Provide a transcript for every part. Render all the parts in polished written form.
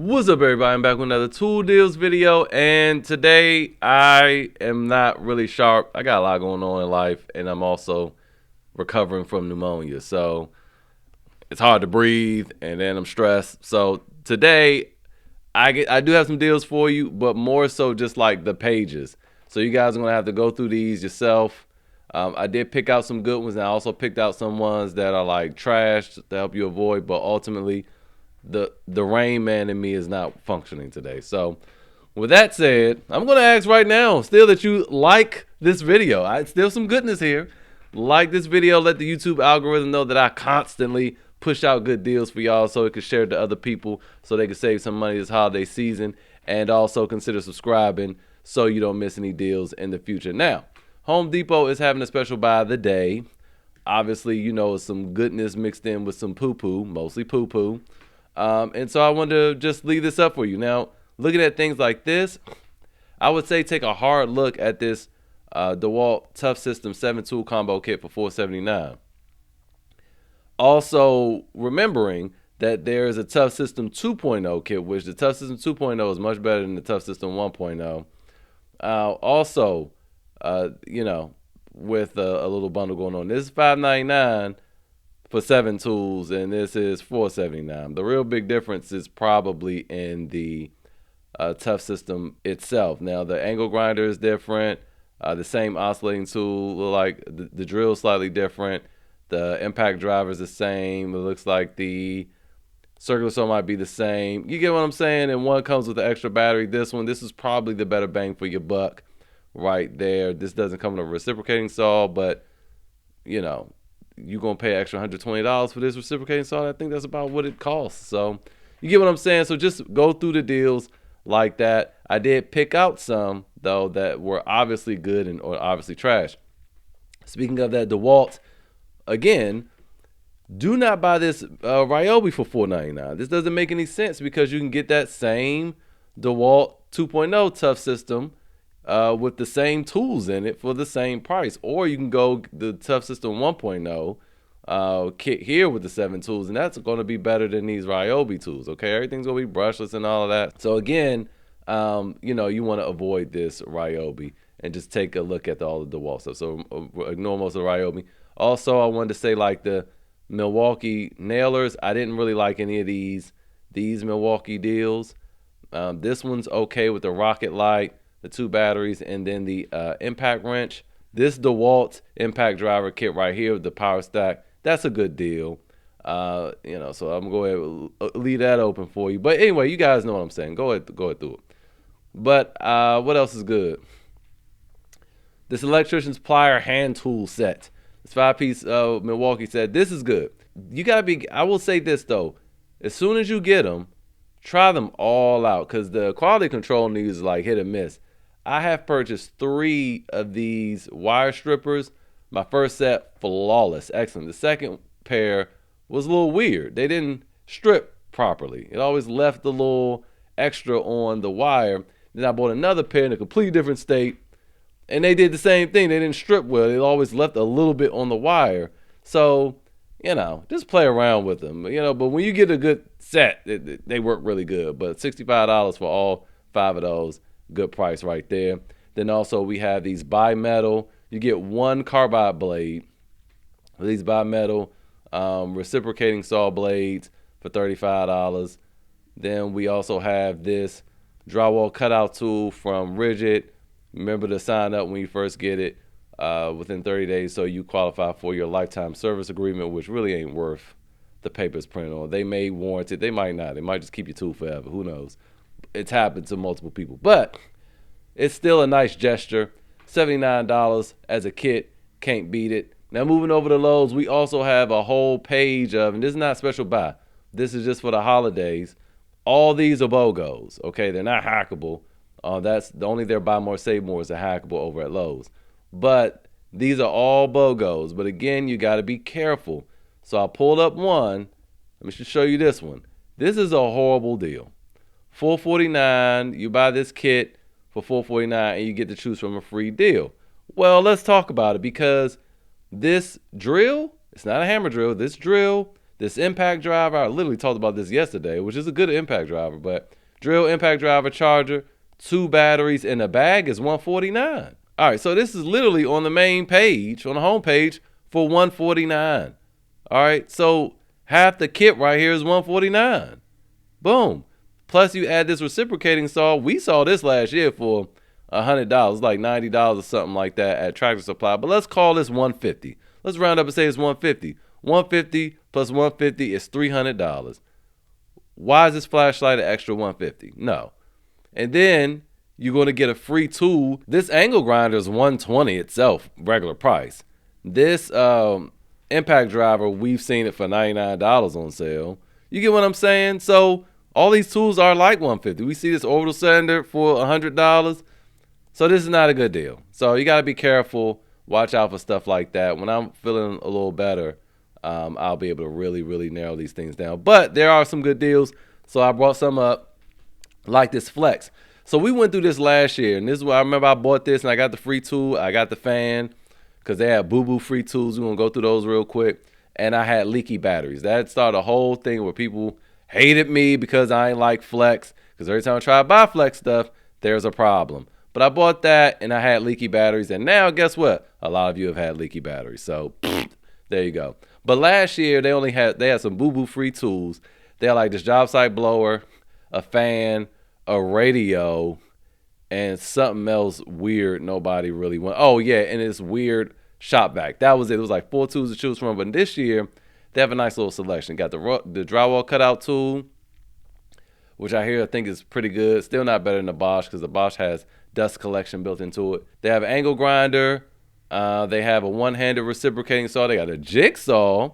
What's up, everybody? I'm back with another tool deals video, and today I am not really sharp. I got a lot going on in life, and I'm also recovering from pneumonia, so it's hard to breathe, and then I'm stressed. So today I do have some deals for you, but more so just like the pages. So you guys are gonna have to go through these yourself. I did pick out some good ones, and I also picked out some ones that are like trash to help you avoid, but ultimately the Rain Man in me is not functioning today. So with that said, I'm gonna ask right now still that you like this video. I still some goodness here. Like this video, let the YouTube algorithm know that I constantly push out good deals for y'all so it can share to other people so they can save some money this holiday season, and also consider subscribing so you don't miss any deals in the future. Now, Home Depot is having a special buy of the day. Obviously, you know, some goodness mixed in with some poo-poo, mostly poo-poo. And so I wanted to just leave this up for you. Now, looking at things like this, I would say take a hard look at this DeWalt Tough System 7-tool combo kit for $479. Also, remembering that there is a Tough System 2.0 kit, which the Tough System 2.0 is much better than the Tough System 1.0. Also, you know, with a little bundle going on. This is $5.99 for 7 tools, and this is $4.79. The real big difference is probably in the Tough System itself. Now, the angle grinder is different. The same oscillating tool, like the drill is slightly different. The impact driver is the same. It looks like the circular saw might be the same. You get what I'm saying? And one comes with the extra battery. This is probably the better bang for your buck right there. This doesn't come with a reciprocating saw, but, you know, you're going to pay extra $120 for this reciprocating saw. I think that's about what it costs. So you get what I'm saying? So just go through the deals like that. I did pick out some, though, that were obviously good and or obviously trash. Speaking of that, DeWalt, again, do not buy this Ryobi for $4.99. This doesn't make any sense because you can get that same DeWalt 2.0 Tough System with the same tools in it for the same price. Or you can go the Tough System 1.0 kit here with the 7 tools, and that's going to be better than these Ryobi tools, okay? Everything's going to be brushless and all of that. So again, you know, you want to avoid this Ryobi and just take a look at all of the DeWalt stuff. So ignore most of the Ryobi. Also, I wanted to say, like, the Milwaukee nailers, I didn't really like any of these Milwaukee deals. This one's okay with the rocket light, the 2 batteries, and then the impact wrench. This DeWalt impact driver kit right here with the power stack, that's a good deal. You know, so I'm going to go ahead and leave that open for you. But anyway, you guys know what I'm saying. Go ahead through it. But what else is good? This electrician's plier hand tool set. This 5-piece Milwaukee set. This is good. You gotta be. I will say this though. As soon as you get them, try them all out, because the quality control on these is like hit or miss. I have purchased 3 of these wire strippers. My first set, flawless, excellent. The second pair was a little weird. They didn't strip properly. It always left a little extra on the wire. Then I bought another pair in a completely different state, and they did the same thing. They didn't strip well. It always left a little bit on the wire. So, you know, just play around with them. You know, but when you get a good set, they work really good. But $65 for all 5 of those, good price right there. Then also we have these bimetal. You get 1 carbide blade. These bimetal reciprocating saw blades for $35. Then we also have this drywall cutout tool from Rigid. Remember to sign up when you first get it within 30 days so you qualify for your lifetime service agreement, which really ain't worth the papers printed on. They may warrant it. They might not. They might just keep your tool forever. Who knows? It's happened to multiple people. But it's still a nice gesture. $79 as a kit. Can't beat it. Now moving over to Lowe's, we also have a whole page of, and this is not special buy. This is just for the holidays. All these are BOGOs. Okay, they're not hackable. That's the only their buy more save more is a hackable over at Lowe's. But these are all BOGOs. But again, you got to be careful. So I pulled up one. Let me just show you this one. This is a horrible deal. $449. You buy this kit for $449 and you get to choose from a free deal. Well, let's talk about it, because this drill, it's not a hammer drill. This drill this impact driver. I literally talked about this yesterday, which is a good impact driver, but drill, impact driver, charger, 2 batteries in a bag is $149. All right, so this is literally on the main page, on the home page for $149. All right, so half the kit right here is $149. Boom. Plus you add this reciprocating saw. We saw this last year for $100, like $90 or something like that at Tractor Supply. But let's call this $150. Let's round up and say it's $150. $150 plus $150 is $300. Why is this flashlight an extra $150? No. And then you're going to get a free tool. This angle grinder is $120 itself, regular price. This impact driver, we've seen it for $99 on sale. You get what I'm saying? So all these tools are like $150. We see this orbital sander for $100. So this is not a good deal. So you got to be careful. Watch out for stuff like that. When I'm feeling a little better, I'll be able to really, really narrow these things down. But there are some good deals. So I brought some up, like this Flex. So we went through this last year, and this is where I remember I bought this, and I got the free tool. I got the fan, because they had boo-boo free tools. We're going to go through those real quick. And I had leaky batteries. That started a whole thing where people hated me because I ain't like Flex, because every time I try to buy Flex stuff, there's a problem. But I bought that, and I had leaky batteries, and now guess what? A lot of you have had leaky batteries. So there you go. But last year they had some boo-boo free tools. They had like this job site blower, a fan, a radio, and something else weird nobody really went. Oh yeah, and it's weird shop vac. That was it. It was like 4 tools to choose from. But this year they have a nice little selection. Got the drywall cutout tool, which I think is pretty good. Still not better than the Bosch, because the Bosch has dust collection built into it. They have an angle grinder. They have a one-handed reciprocating saw. They got a jigsaw.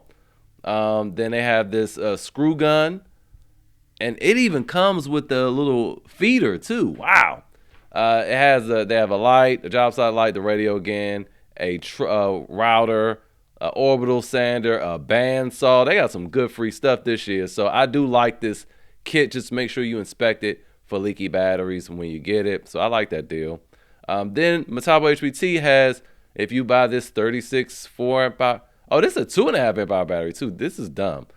Then they have this screw gun. And it even comes with the little feeder too. Wow. They have a light, a job site light, the radio again, a router, an orbital sander, a bandsaw. They got some good free stuff this year. So I do like this kit. Just make sure you inspect it for leaky batteries when you get it. So I like that deal. Then Metabo HPT has, if you buy this 36 4 amp hour, oh, this is a 2.5 amp hour battery too. This is dumb.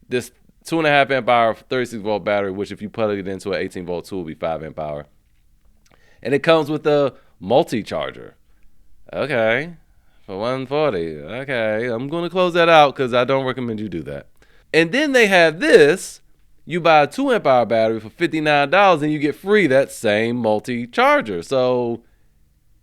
This 2.5 amp hour 36 volt battery, which if you plug it into an 18 volt tool will be 5 amp hour. And it comes with a multi-charger. Okay, for $140. Okay, I'm going to close that out because I don't recommend you do that. And then they have this. You buy a 2 amp hour battery for $59 and you get free that same multi-charger. So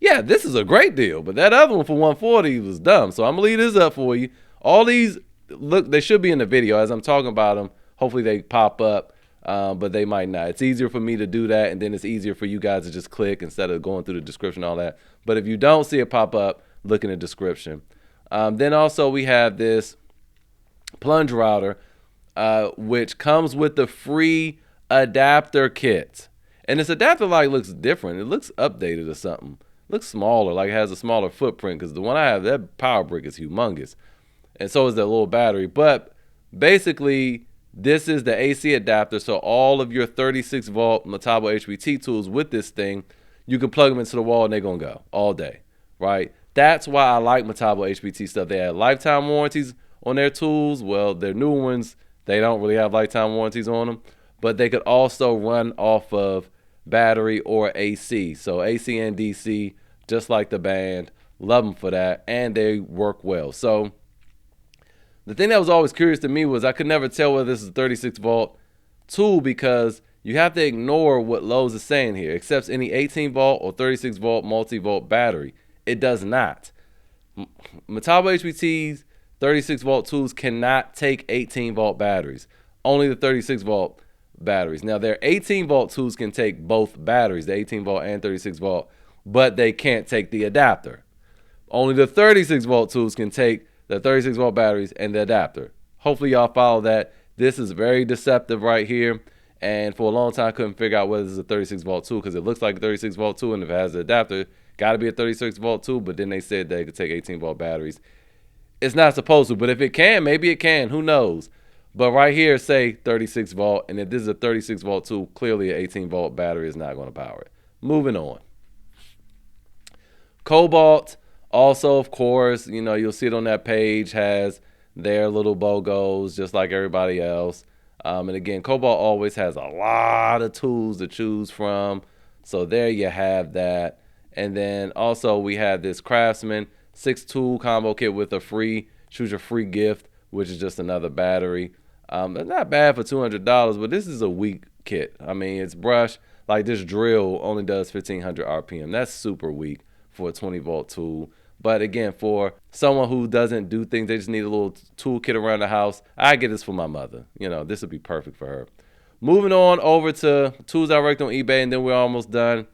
yeah, this is a great deal. But that other one for $140 was dumb. So I'm going to leave this up for you. All these, look, they should be in the video as I'm talking about them. Hopefully they pop up, but they might not. It's easier for me to do that, and then it's easier for you guys to just click instead of going through the description and all that. But if you don't see it pop up, look in the description. Then also we have this plunge router, which comes with the free adapter kit. And this adapter light looks different. It looks updated or something. It looks smaller, like it has a smaller footprint, because the one I have, that power brick is humongous. And so is that little battery. But basically, this is the AC adapter. So all of your 36 volt Metabo HPT tools with this thing, you can plug them into the wall and they're going to go all day, right? That's why I like Metabo HPT stuff. They have lifetime warranties on their tools. Well, their new ones, they don't really have lifetime warranties on them. But they could also run off of battery or AC. So AC and DC, just like the band. Love them for that. And they work well. So the thing that was always curious to me was I could never tell whether this is a 36 volt tool, because you have to ignore what Lowe's is saying here. Accepts any 18 volt or 36 volt multi-volt battery. It does not. Metabo HPT's 36 volt tools cannot take 18 volt batteries. Only the 36 volt batteries. Now their 18 volt tools can take both batteries, the 18 volt and 36 volt, but they can't take the adapter. Only the 36 volt tools can take the 36 volt batteries and the adapter. Hopefully y'all follow that. This is very deceptive right here. And for a long time I couldn't figure out whether this is a 36 volt tool, because it looks like a 36 volt tool, and if it has the adapter, got to be a 36 volt tool. But then they said that it could take 18 volt batteries. It's not supposed to, but if it can, maybe it can. Who knows? But right here, say 36 volt, and if this is a 36 volt tool, clearly an 18 volt battery is not going to power it. Moving on. Cobalt, also, of course, you'll see it on that page, has They're little BOGOs just like everybody else. And again, Cobalt always has a lot of tools to choose from. So there you have that. And then also we have this Craftsman 6 tool combo kit with a free, choose your free gift, which is just another battery. It's not bad for $200, but this is a weak kit. I mean, it's brush. Like this drill only does 1500 RPM. That's super weak for a 20-volt tool. But again, for someone who doesn't do things, they just need a little toolkit around the house. I get this for my mother. You know, this would be perfect for her. Moving on over to tools direct on eBay, and then we're almost done.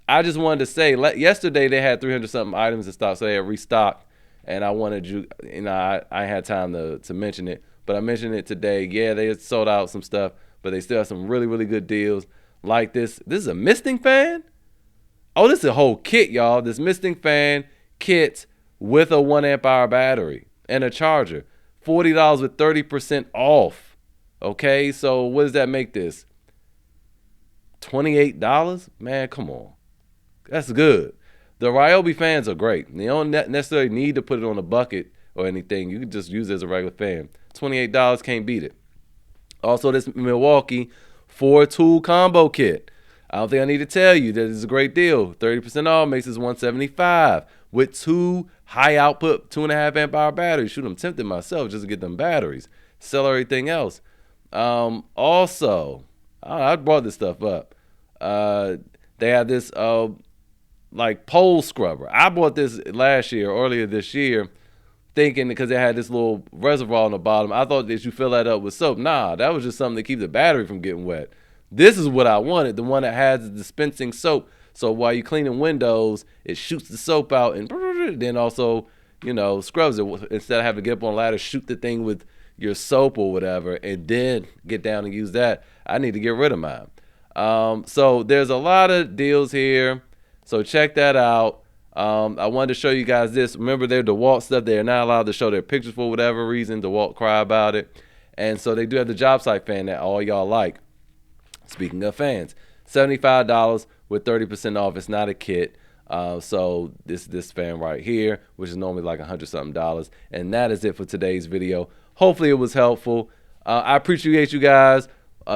I just wanted to say, yesterday they had 300 something items in stock, so they had restocked, and I wanted I had time to mention it, but I mentioned it today. Yeah, they had sold out some stuff, but they still have some really, really good deals like this. This is a misting fan. Oh, this is a whole kit, y'all. This misting fan kit with a 1 amp hour battery and a charger. $40 with 30% off. Okay, so what does that make this? $28? Man, come on. That's good. The Ryobi fans are great. You don't necessarily need to put it on a bucket or anything. You can just use it as a regular fan. $28, can't beat it. Also, this Milwaukee 4-tool combo kit. I don't think I need to tell you that it's a great deal. 30% off makes this $175 with 2 high output 2.5 amp hour batteries. Shoot, I'm tempted myself just to get them batteries. Sell everything else. Also, I brought this stuff up. They have this like pole scrubber. I bought this earlier this year, thinking because it had this little reservoir on the bottom. I thought that you fill that up with soap. Nah, that was just something to keep the battery from getting wet. This is what I wanted, the one that has the dispensing soap. So while you're cleaning windows, it shoots the soap out and then also, scrubs it instead of having to get up on a ladder, shoot the thing with your soap or whatever, and then get down and use that. I need to get rid of mine. So there's a lot of deals here. So check that out. I wanted to show you guys this. Remember, their dewalt stuff. They're not allowed to show their pictures for whatever reason. dewalt cry about it. And so they do have the job site fan that all y'all like. Speaking of fans, $75 with 30% off. It's not a kit. So this fan right here, which is normally like $100-something. And that is it for today's video. Hopefully it was helpful. I appreciate you guys.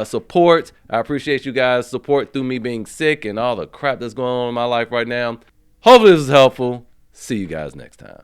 Support. I appreciate you guys' support through me being sick and all the crap that's going on in my life right now. Hopefully this was helpful. See you guys next time.